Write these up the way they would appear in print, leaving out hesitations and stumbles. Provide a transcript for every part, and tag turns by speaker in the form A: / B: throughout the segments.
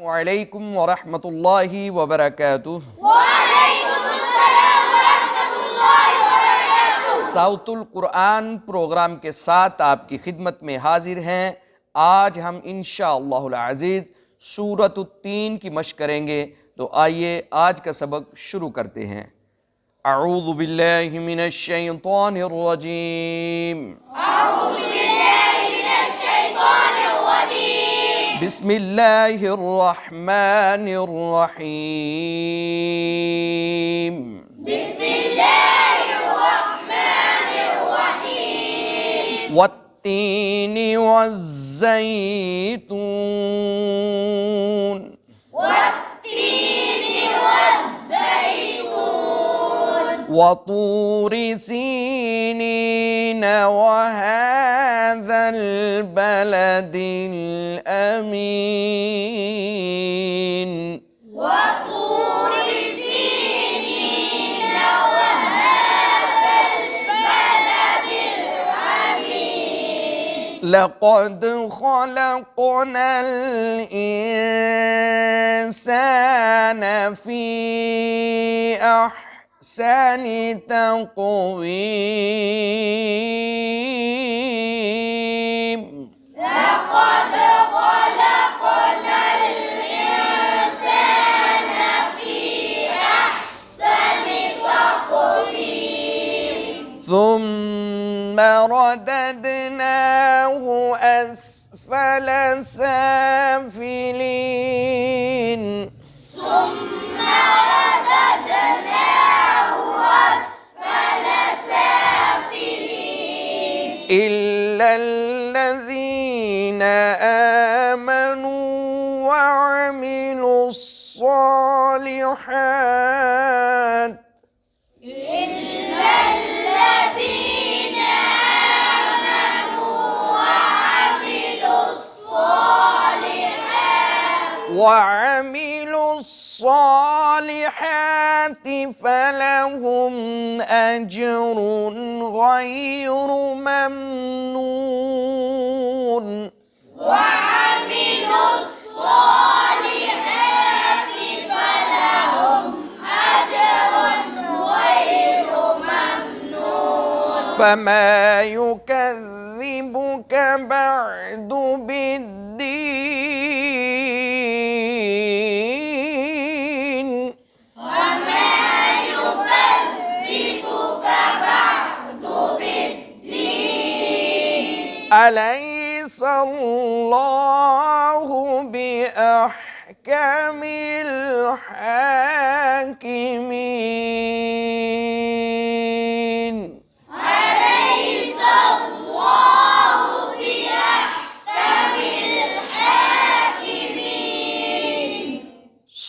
A: वालेकुम वरहमतुल्लाहि वबरकातुह। साउतुल कुरान प्रोग्राम के साथ आपकी खिदमत में हाजिर हैं। आज हम इंशाअल्लाहुल अज़ीज़ सूरत तीन की मश्क करेंगे। तो आइए आज का सबक शुरू करते हैं। अऊज़ु बिल्लाहि मिनश शैतानिर रजीम। बिस्मिल्लाहिर रहमानिर रहीम। वत्तीनि वज़्ज़ैतून वतूरि सीनीन वहाज़ल बलदिल अमीन। लक़द ख़लक़नल इंसान फ़ी अहसनि तक़वीम। ثم رددناه أسفل سافلين إلا الذين آمنوا وعملوا الصالحات فلهم أجر غير ممنون فما يكذبك بعد بالدين أليس الله بأحكم الحاكمين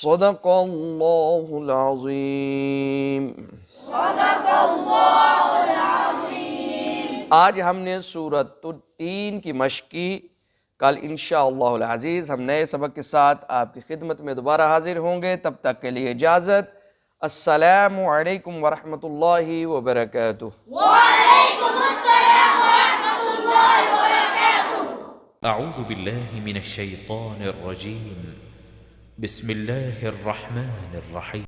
A: सदक़ल्लाहुल अज़ीम। आज हमने सूरत तीन की मश्क की। कल इंशाअल्लाहुल अज़ीज़ हम नए सबक के साथ आपकी खिदमत में दोबारा हाजिर होंगे। तब तक के लिए इजाज़त। अस्सलामु अलैकुम वरहमतुल्लाहि वबरकातुह।
B: अऊज़ु बिल्लाहि मिनश शैतानिर रजीम। बिस्मिल्लाहिर रहमानिर रहीम।